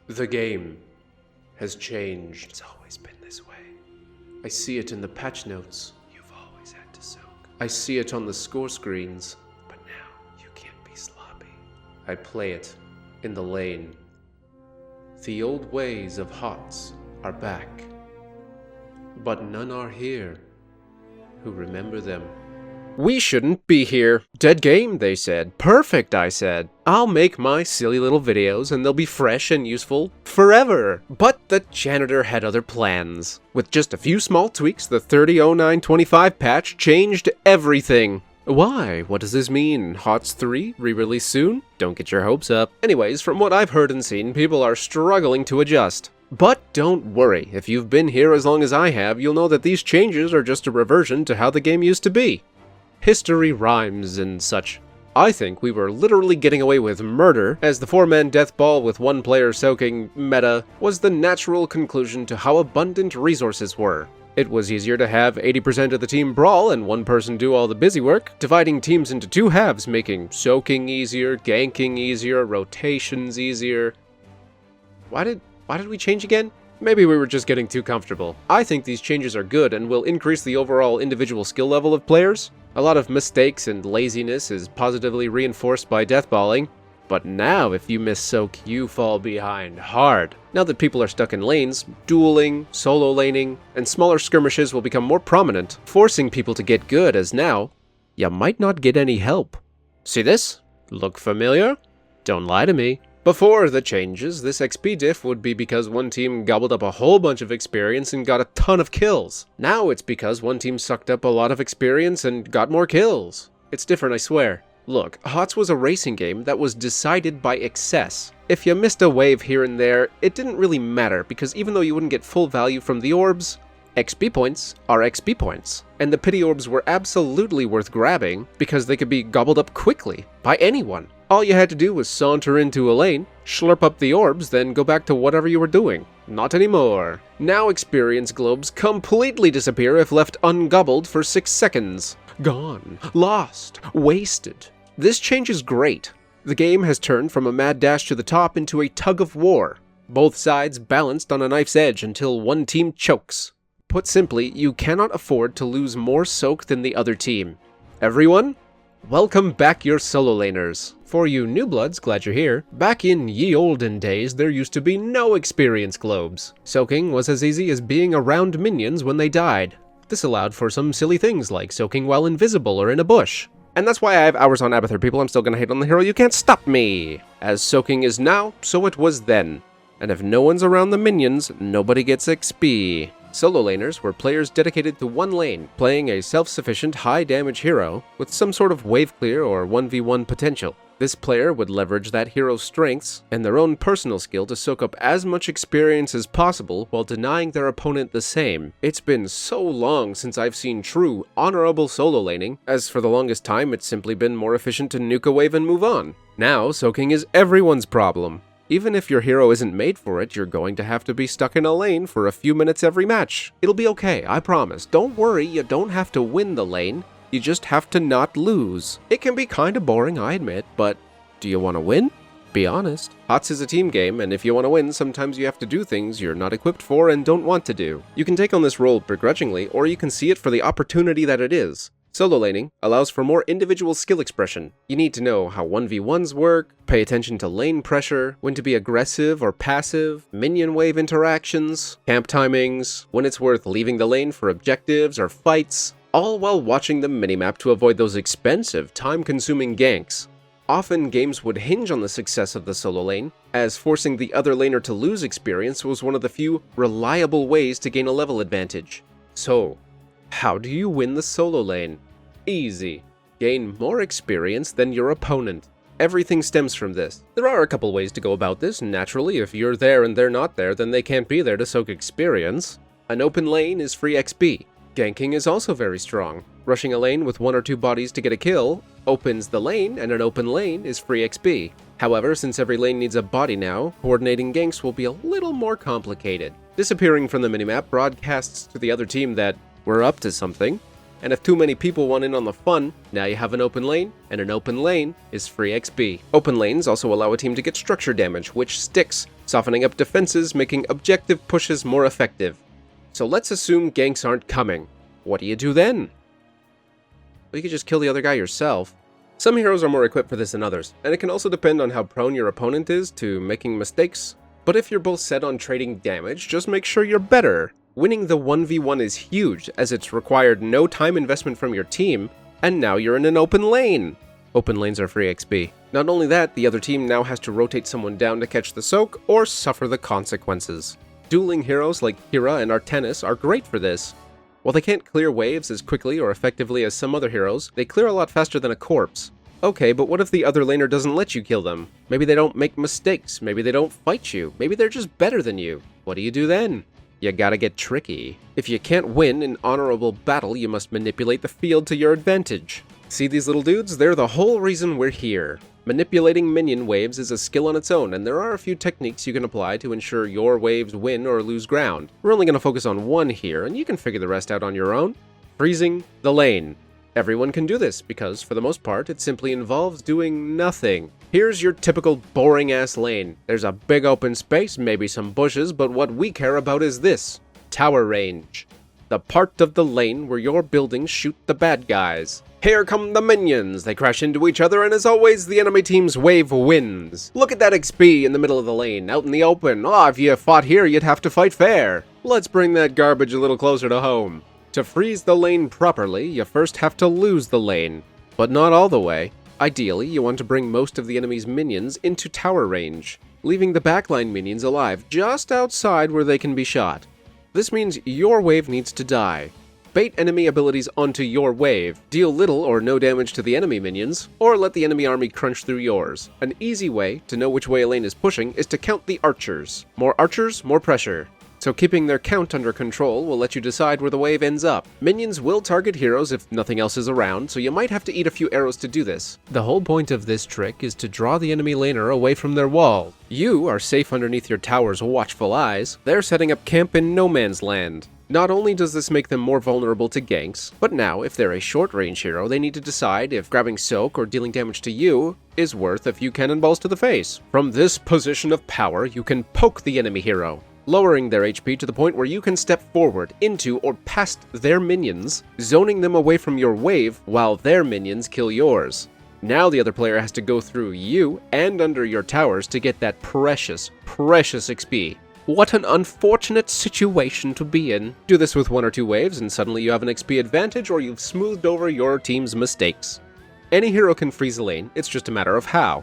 The game has changed. It's always been this way. I see it in the patch notes. You've always had to soak. I see it on the score screens. But now you can't be sloppy. I play it in the lane. The old ways of HOTS are back. But none are here who remember them. We shouldn't be here. Dead game, they said. Perfect, I said. I'll make my silly little videos and they'll be fresh and useful forever. But the janitor had other plans. With just a few small tweaks, the 30.09.25 patch changed everything. Why? What does this mean? HOTS 3? Re-release soon? Don't get your hopes up. Anyways, from what I've heard and seen, people are struggling to adjust. But don't worry, if you've been here as long as I have, you'll know that these changes are just a reversion to how the game used to be. History rhymes and such. I think we were literally getting away with murder, as the 4-man death ball with one player soaking meta was the natural conclusion to how abundant resources were. It was easier to have 80% of the team brawl and one person do all the busy work, dividing teams into two halves, making soaking easier, ganking easier, rotations easier. Why did we change again? Maybe we were just getting too comfortable. I think these changes are good and will increase the overall individual skill level of players. A lot of mistakes and laziness is positively reinforced by deathballing. But now, if you miss soak, you fall behind hard. Now that people are stuck in lanes, dueling, solo laning, and smaller skirmishes will become more prominent, forcing people to get good, as now, you might not get any help. See this? Look familiar? Don't lie to me. Before the changes, this XP diff would be because one team gobbled up a whole bunch of experience and got a ton of kills. Now it's because one team sucked up a lot of experience and got more kills. It's different, I swear. Look, HOTS was a racing game that was decided by excess. If you missed a wave here and there, it didn't really matter because even though you wouldn't get full value from the orbs, XP points are XP points. And the pity orbs were absolutely worth grabbing because they could be gobbled up quickly by anyone. All you had to do was saunter into a lane, slurp up the orbs, then go back to whatever you were doing. Not anymore. Now experience globes completely disappear if left ungobbled for 6 seconds. Gone. Lost. Wasted. This change is great. The game has turned from a mad dash to the top into a tug of war. Both sides balanced on a knife's edge until one team chokes. Put simply, you cannot afford to lose more soak than the other team. Everyone, welcome back your solo laners. For you new bloods, glad you're here. Back in ye olden days, there used to be no experience globes. Soaking was as easy as being around minions when they died. This allowed for some silly things like soaking while invisible or in a bush. And that's why I have hours on Abathur, people. I'm still gonna hate on the hero, you can't stop me! As soaking is now, so it was then. And if no one's around the minions, nobody gets XP. Solo laners were players dedicated to one lane, playing a self-sufficient high-damage hero with some sort of wave clear or 1v1 potential. This player would leverage that hero's strengths and their own personal skill to soak up as much experience as possible while denying their opponent the same. It's been so long since I've seen true, honorable solo laning, as for the longest time it's simply been more efficient to nuke a wave and move on. Now, soaking is everyone's problem. Even if your hero isn't made for it, you're going to have to be stuck in a lane for a few minutes every match. It'll be okay, I promise. Don't worry, you don't have to win the lane. You just have to not lose. It can be kinda boring, I admit, but do you want to win? Be honest. HOTS is a team game, and if you want to win, sometimes you have to do things you're not equipped for and don't want to do. You can take on this role begrudgingly, or you can see it for the opportunity that it is. Solo laning allows for more individual skill expression. You need to know how 1v1s work, pay attention to lane pressure, when to be aggressive or passive, minion wave interactions, camp timings, when it's worth leaving the lane for objectives or fights, all while watching the minimap to avoid those expensive, time-consuming ganks. Often games would hinge on the success of the solo lane, as forcing the other laner to lose experience was one of the few reliable ways to gain a level advantage. So, how do you win the solo lane? Easy. Gain more experience than your opponent. Everything stems from this. There are a couple ways to go about this. Naturally, if you're there and they're not there, then they can't be there to soak experience. An open lane is free XP. Ganking is also very strong. Rushing a lane with 1 or 2 bodies to get a kill opens the lane, and an open lane is free XP. However, since every lane needs a body now, coordinating ganks will be a little more complicated. Disappearing from the minimap broadcasts to the other team that we're up to something, and if too many people want in on the fun, now you have an open lane, and an open lane is free XP. Open lanes also allow a team to get structure damage, which sticks softening up defenses, making objective pushes more effective. So let's assume ganks aren't coming. What do you do then? Well, you could just kill the other guy yourself. Some heroes are more equipped for this than others, and it can also depend on how prone your opponent is to making mistakes. But if you're both set on trading damage, just make sure you're better. Winning the 1v1 is huge, as it's required no time investment from your team, and now you're in an open lane. Open lanes are free XP. Not only that, the other team now has to rotate someone down to catch the soak, or suffer the consequences. Dueling heroes like Kira and Artenis are great for this. While they can't clear waves as quickly or effectively as some other heroes, they clear a lot faster than a corpse. Okay, but what if the other laner doesn't let you kill them? Maybe they don't make mistakes, maybe they don't fight you, maybe they're just better than you. What do you do then? You gotta get tricky. If you can't win an honorable battle, you must manipulate the field to your advantage. See these little dudes? They're the whole reason we're here. Manipulating minion waves is a skill on its own, and there are a few techniques you can apply to ensure your waves win or lose ground. We're only going to focus on one here, and you can figure the rest out on your own. Freezing the lane. Everyone can do this, because for the most part, it simply involves doing nothing. Here's your typical boring-ass lane. There's a big open space, maybe some bushes, but what we care about is this: tower range. The part of the lane where your buildings shoot the bad guys. Here come the minions! They crash into each other, and as always, the enemy team's wave wins. Look at that XP in the middle of the lane, out in the open. If you fought here, you'd have to fight fair. Let's bring that garbage a little closer to home. To freeze the lane properly, you first have to lose the lane. But not all the way. Ideally, you want to bring most of the enemy's minions into tower range, leaving the backline minions alive just outside where they can be shot. This means your wave needs to die. Bait enemy abilities onto your wave, deal little or no damage to the enemy minions, or let the enemy army crunch through yours. An easy way to know which way a lane is pushing is to count the archers. More archers, more pressure. So keeping their count under control will let you decide where the wave ends up. Minions will target heroes if nothing else is around, so you might have to eat a few arrows to do this. The whole point of this trick is to draw the enemy laner away from their wall. You are safe underneath your tower's watchful eyes. They're setting up camp in no man's land. Not only does this make them more vulnerable to ganks, but now, if they're a short-range hero, they need to decide if grabbing soak or dealing damage to you is worth a few cannonballs to the face. From this position of power, you can poke the enemy hero, lowering their HP to the point where you can step forward into or past their minions, zoning them away from your wave while their minions kill yours. Now the other player has to go through you and under your towers to get that precious, precious XP. What an unfortunate situation to be in. Do this with 1 or 2 waves and suddenly you have an XP advantage, or you've smoothed over your team's mistakes. Any hero can freeze a lane, it's just a matter of how.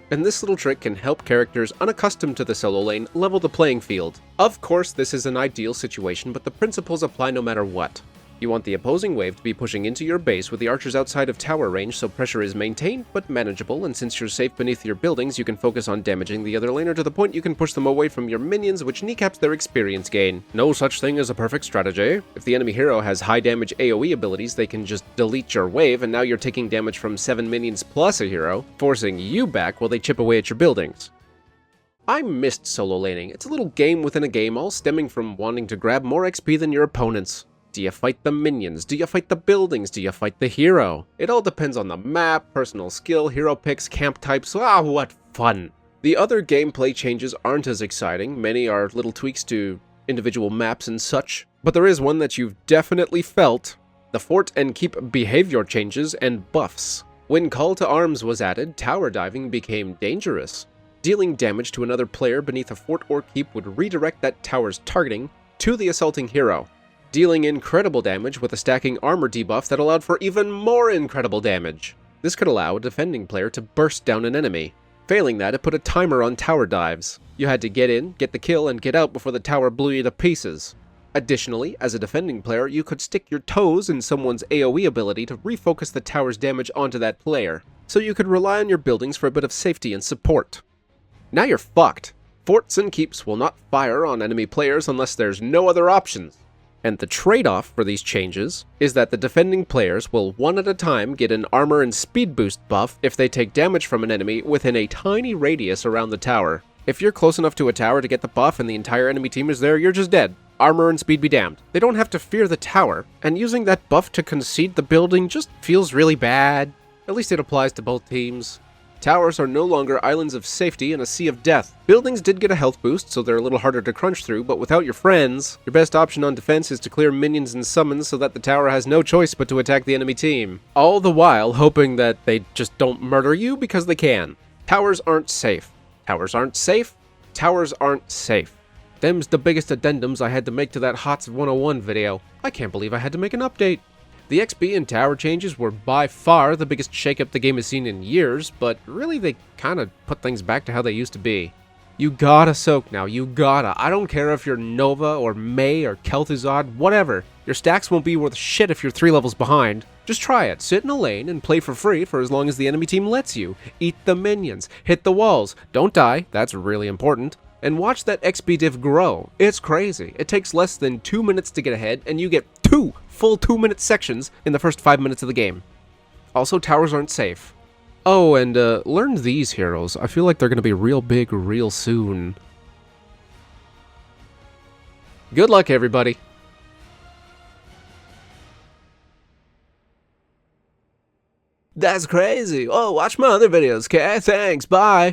And this little trick can help characters unaccustomed to the solo lane level the playing field. Of course, this is an ideal situation, but the principles apply no matter what. You want the opposing wave to be pushing into your base with the archers outside of tower range so pressure is maintained but manageable, and since you're safe beneath your buildings, you can focus on damaging the other laner to the point you can push them away from your minions, which kneecaps their experience gain. No such thing as a perfect strategy. If the enemy hero has high damage AoE abilities, they can just delete your wave, and now you're taking damage from 7 minions plus a hero, forcing you back while they chip away at your buildings. I missed solo laning. It's a little game within a game, all stemming from wanting to grab more XP than your opponents. Do you fight the minions? Do you fight the buildings? Do you fight the hero? It all depends on the map, personal skill, hero picks, camp types. What fun! The other gameplay changes aren't as exciting. Many are little tweaks to individual maps and such. But there is one that you've definitely felt: the fort and keep behavior changes and buffs. When Call to Arms was added, tower diving became dangerous. Dealing damage to another player beneath a fort or keep would redirect that tower's targeting to the assaulting hero, dealing incredible damage with a stacking armor debuff that allowed for even more incredible damage. This could allow a defending player to burst down an enemy. Failing that, it put a timer on tower dives. You had to get in, get the kill, and get out before the tower blew you to pieces. Additionally, as a defending player, you could stick your toes in someone's AoE ability to refocus the tower's damage onto that player, so you could rely on your buildings for a bit of safety and support. Now you're fucked. Forts and keeps will not fire on enemy players unless there's no other options. And the trade-off for these changes is that the defending players will one at a time get an armor and speed boost buff if they take damage from an enemy within a tiny radius around the tower. If you're close enough to a tower to get the buff and the entire enemy team is there, you're just dead. Armor and speed be damned. They don't have to fear the tower, and using that buff to concede the building just feels really bad. At least it applies to both teams. Towers are no longer islands of safety in a sea of death. Buildings did get a health boost, so they're a little harder to crunch through, but without your friends, your best option on defense is to clear minions and summons so that the tower has no choice but to attack the enemy team. All the while hoping that they just don't murder you because they can. Towers aren't safe. Towers aren't safe. Towers aren't safe. Them's the biggest addendums I had to make to that HOTS 101 video. I can't believe I had to make an update. The XP and tower changes were by far the biggest shakeup the game has seen in years, but really they kinda put things back to how they used to be. You gotta soak now, you gotta. I don't care if you're Nova or May or Kel'Thuzad, whatever. Your stacks won't be worth shit if you're 3 levels behind. Just try it, sit in a lane and play for free for as long as the enemy team lets you. Eat the minions, hit the walls, don't die, that's really important. And watch that XP diff grow. It's crazy. It takes less than 2 minutes to get ahead, and you get 2 full 2-minute sections in the first 5 minutes of the game. Also, towers aren't safe. Oh, and learn these heroes. I feel like they're gonna be real big real soon. Good luck, everybody. That's crazy. Oh, watch my other videos, okay? Thanks, bye.